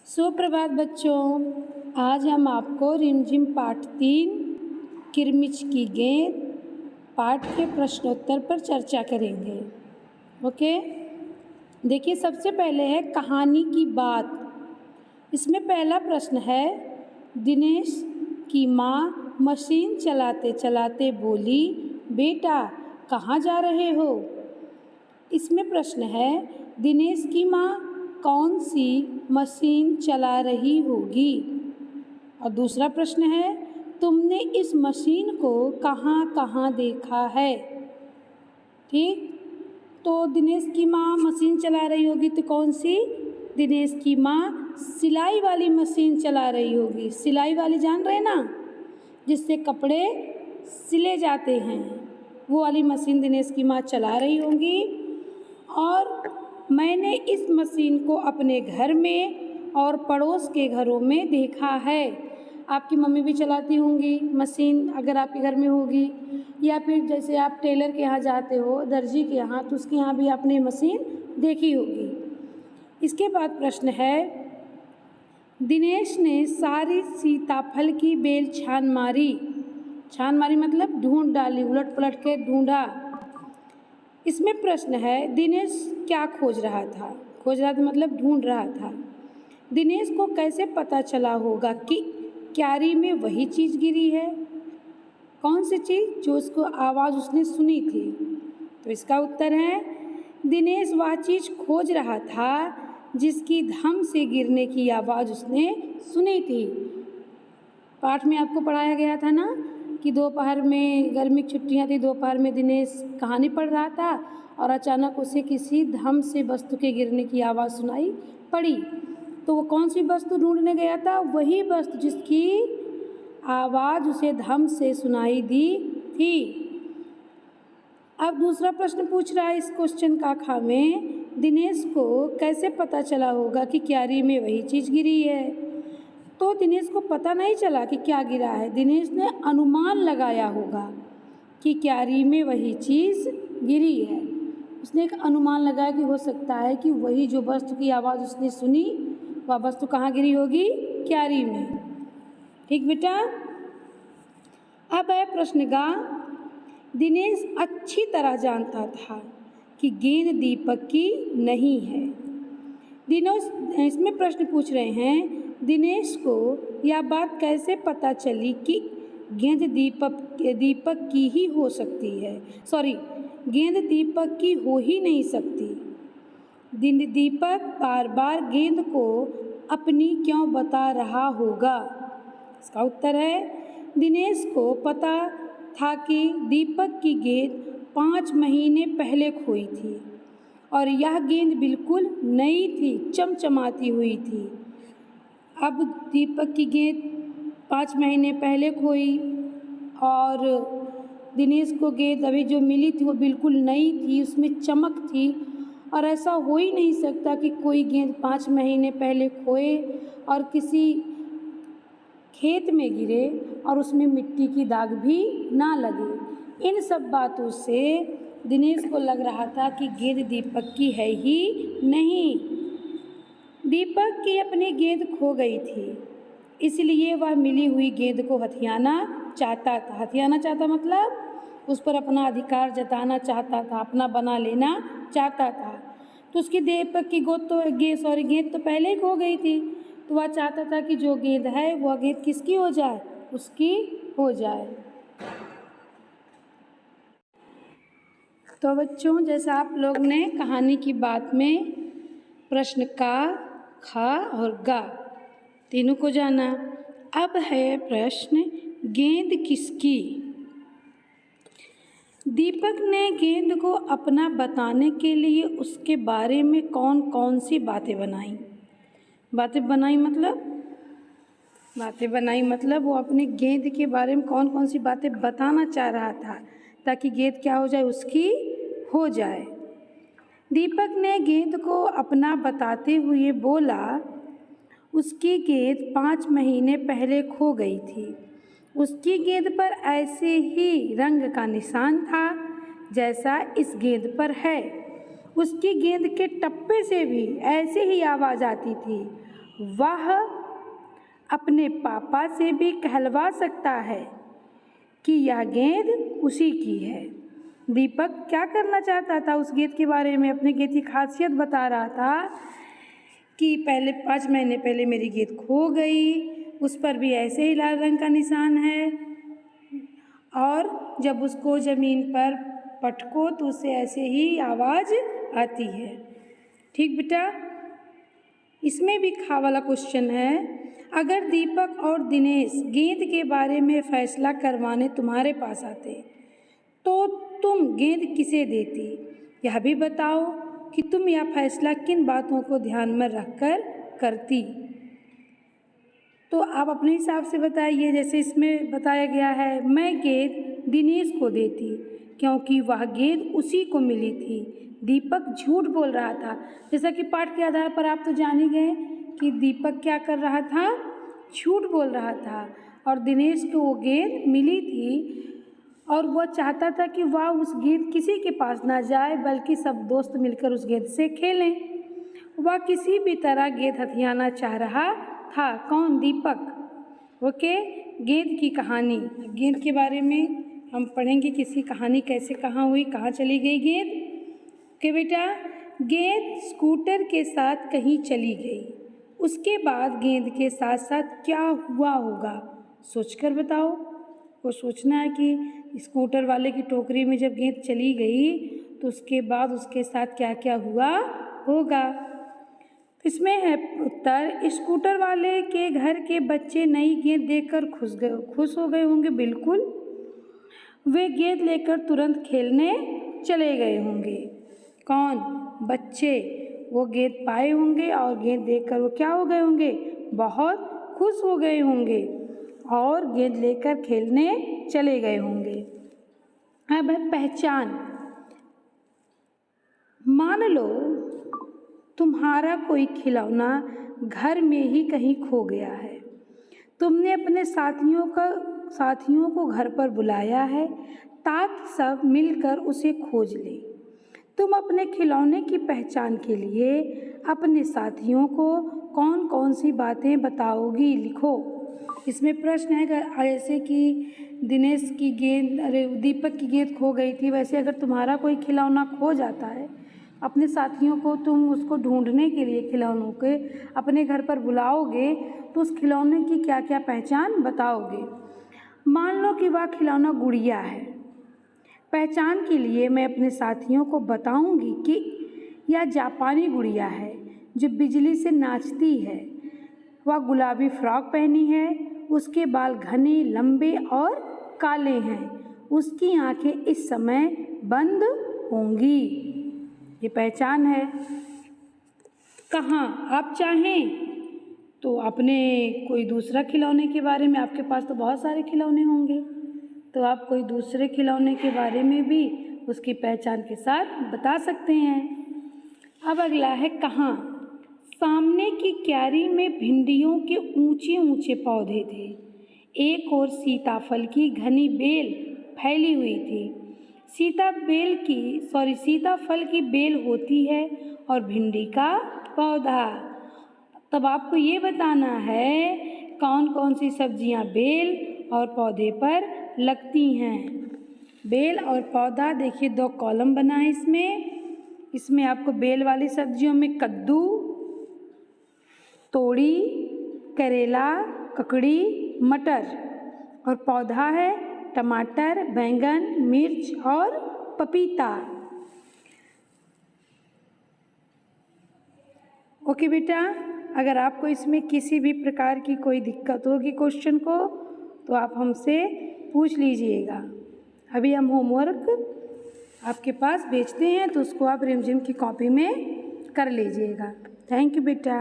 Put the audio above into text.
सुप्रभात बच्चों, आज हम आपको रिमझिम पाठ 3 किरमिच की गेंद पाठ के प्रश्नोत्तर पर चर्चा करेंगे। ओके, देखिए सबसे पहले है कहानी की बात। इसमें पहला प्रश्न है, दिनेश की माँ मशीन चलाते चलाते बोली, बेटा कहाँ जा रहे हो। इसमें प्रश्न है, दिनेश की माँ कौन सी मशीन चला रही होगी। और दूसरा प्रश्न है, तुमने इस मशीन को कहाँ कहाँ देखा है। ठीक, तो दिनेश की माँ मशीन चला रही होगी तो कौन सी। दिनेश की माँ सिलाई वाली मशीन चला रही होगी। सिलाई वाली जान रहे ना, जिससे कपड़े सिले जाते हैं, वो वाली मशीन दिनेश की माँ चला रही होंगी। और मैंने इस मशीन को अपने घर में और पड़ोस के घरों में देखा है। आपकी मम्मी भी चलाती होंगी मशीन, अगर आपके घर में होगी, या फिर जैसे आप टेलर के यहाँ जाते हो, दर्जी के यहाँ, तो उसके यहाँ भी आपने मशीन देखी होगी। इसके बाद प्रश्न है, दिनेश ने सारी सीताफल की बेल छान मारी। छान मारी मतलब ढूंढ डाली, उलट पलट के ढूंढा। इसमें प्रश्न है, दिनेश क्या खोज रहा था। खोज रहा था मतलब ढूंढ रहा था। दिनेश को कैसे पता चला होगा कि क्यारी में वही चीज़ गिरी है। कौन सी चीज़, जो उसको आवाज़ उसने सुनी थी। तो इसका उत्तर है, दिनेश वह चीज़ खोज रहा था जिसकी धम से गिरने की आवाज़ उसने सुनी थी। पाठ में आपको पढ़ाया गया था ना कि दोपहर में, गर्मी की छुट्टियाँ थी, दोपहर में दिनेश कहानी पढ़ रहा था और अचानक उसे किसी धम से वस्तु के गिरने की आवाज़ सुनाई पड़ी। तो वो कौन सी वस्तु ढूंढने गया था, वही वस्तु जिसकी आवाज़ उसे धम से सुनाई दी थी। अब दूसरा प्रश्न पूछ रहा है इस क्वेश्चन का खा में, दिनेश को कैसे पता चला होगा कि क्यारी में वही चीज़ गिरी है। तो दिनेश को पता नहीं चला कि क्या गिरा है, दिनेश ने अनुमान लगाया होगा कि क्यारी में वही चीज़ गिरी है। उसने एक अनुमान लगाया कि हो सकता है कि वही जो वस्तु की आवाज़ उसने सुनी, वह वस्तु कहाँ गिरी होगी, क्यारी में। ठीक बेटा। अब है प्रश्न गा, दिनेश अच्छी तरह जानता था कि गेंद दीपक की नहीं है। दिनेश, इसमें प्रश्न पूछ रहे हैं, दिनेश को यह बात कैसे पता चली कि गेंद दीपक की ही हो सकती है। गेंद दीपक की हो ही नहीं सकती। दीपक बार बार गेंद को अपनी क्यों बता रहा होगा। इसका उत्तर है, दिनेश को पता था कि दीपक की गेंद 5 महीने पहले खोई थी और यह गेंद बिल्कुल नई थी, चमचमाती हुई थी। अब दीपक की गेंद 5 महीने पहले खोई और दिनेश को गेंद अभी जो मिली थी वो बिल्कुल नई थी, उसमें चमक थी। और ऐसा हो ही नहीं सकता कि कोई गेंद 5 महीने पहले खोए और किसी खेत में गिरे और उसमें मिट्टी की दाग भी ना लगे। इन सब बातों से दिनेश को लग रहा था कि गेंद दीपक की है ही नहीं। दीपक की अपनी गेंद खो गई थी, इसलिए वह मिली हुई गेंद को हथियाना चाहता था। हथियाना चाहता मतलब उस पर अपना अधिकार जताना चाहता था, अपना बना लेना चाहता था। तो उसकी दीपक की गेंद तो पहले ही खो गई थी, तो वह चाहता था कि जो गेंद है वह गेंद किसकी हो जाए, उसकी हो जाए। तो बच्चों, जैसा आप लोग ने कहानी की बात में प्रश्न का, खा और गा तीनों को जाना। अब है प्रश्न, गेंद किसकी। दीपक ने गेंद को अपना बताने के लिए उसके बारे में कौन कौन सी बातें बनाई। बातें बनाई मतलब वो अपनी गेंद के बारे में कौन कौन सी बातें बताना चाह रहा था ताकि गेंद क्या हो जाए, उसकी हो जाए। दीपक ने गेंद को अपना बताते हुए बोला, उसकी गेंद 5 महीने पहले खो गई थी। उसकी गेंद पर ऐसे ही रंग का निशान था जैसा इस गेंद पर है। उसकी गेंद के टप्पे से भी ऐसे ही आवाज़ आती थी। वह अपने पापा से भी कहलवा सकता है कि यह गेंद उसी की है। दीपक क्या करना चाहता था उस गेंद के बारे में? अपने गेंद की खासियत बता रहा था कि पहले 5 महीने पहले मेरी गेंद खो गई, उस पर भी ऐसे ही लाल रंग का निशान है, और जब उसको ज़मीन पर पटको तो उससे ऐसे ही आवाज़ आती है। ठीक बेटा, इसमें भी खा वाला क्वेश्चन है। अगर दीपक और दिनेश गेंद के बारे में फैसला करवाने तुम्हारे पास आते तो तुम गेंद किसे देती? यह भी बताओ कि तुम यह फैसला किन बातों को ध्यान में रखकर करती। तो आप अपने हिसाब से बताइए। जैसे इसमें बताया गया है, मैं गेंद दिनेश को देती क्योंकि वह गेंद उसी को मिली थी। दीपक झूठ बोल रहा था। जैसा कि पाठ के आधार पर आप तो जान ही गए कि दीपक क्या कर रहा था, झूठ बोल रहा था, और दिनेश को वो गेंद मिली थी और वह चाहता था कि वह उस गेंद किसी के पास ना जाए बल्कि सब दोस्त मिलकर उस गेंद से खेलें। वह किसी भी तरह गेंद हथियाना चाह रहा था। कौन? दीपक। ओके, गेंद की कहानी। गेंद के बारे में हम पढ़ेंगे, किसी कहानी कैसे कहाँ हुई, कहाँ चली गई गेंद। ओके बेटा, गेंद स्कूटर के साथ कहीं चली गई, उसके बाद गेंद के साथ साथ क्या हुआ होगा, सोचकर बताओ। वो सोचना है कि स्कूटर वाले की टोकरी में जब गेंद चली गई तो उसके बाद उसके साथ क्या क्या हुआ होगा। इसमें है उत्तर, स्कूटर वाले के घर के बच्चे नई गेंद देखकर खुश हो गए होंगे। बिल्कुल, वे गेंद लेकर तुरंत खेलने चले गए होंगे। कौन? बच्चे। वो गेंद पाए होंगे और गेंद देखकर वो क्या हो गए होंगे? बहुत खुश हो गए होंगे और गेंद लेकर खेलने चले गए होंगे। अब है पहचान। मान लो तुम्हारा कोई खिलौना घर में ही कहीं खो गया है। तुमने अपने साथियों को घर पर बुलाया है ताकि सब मिलकर उसे खोज लें। तुम अपने खिलौने की पहचान के लिए अपने साथियों को कौन कौन सी बातें बताओगी, लिखो। इसमें प्रश्न है जैसे कि दिनेश की गेंद, दीपक की गेंद खो गई थी, वैसे अगर तुम्हारा कोई खिलौना खो जाता है, अपने साथियों को तुम उसको ढूंढने के लिए खिलौनों के अपने घर पर बुलाओगे तो उस खिलौने की क्या क्या पहचान बताओगे। मान लो कि वह खिलौना गुड़िया है। पहचान के लिए मैं अपने साथियों को बताऊंगी कि यह जापानी गुड़िया है जो बिजली से नाचती है। वह गुलाबी फ्रॉक पहनी है, उसके बाल घने, लंबे और काले हैं, उसकी आंखें इस समय बंद होंगी। ये पहचान है। कहाँ? आप चाहें तो अपने कोई दूसरा खिलौने के बारे में, आपके पास तो बहुत सारे खिलौने होंगे, तो आप कोई दूसरे खिलौने के बारे में भी उसकी पहचान के साथ बता सकते हैं। अब अगला है कहाँ। सामने की क्यारी में भिंडियों के ऊंचे ऊंचे पौधे थे। एक और सीताफल की घनी बेल फैली हुई थी। सीताफल की बेल होती है और भिंडी का पौधा। तब आपको ये बताना है कौन कौन सी सब्जियां बेल और पौधे पर लगती हैं। बेल और पौधा, देखिए 2 कॉलम बना है इसमें आपको बेल वाली सब्जियों में कद्दू, तोरी, करेला, ककड़ी, मटर, और पौधा है टमाटर, बैंगन, मिर्च और पपीता। ओके बेटा, अगर आपको इसमें किसी भी प्रकार की कोई दिक्कत होगी क्वेश्चन को तो आप हमसे पूछ लीजिएगा। अभी हम होमवर्क आपके पास भेजते हैं तो उसको आप रिमझिम की कॉपी में कर लीजिएगा। थैंक यू बेटा।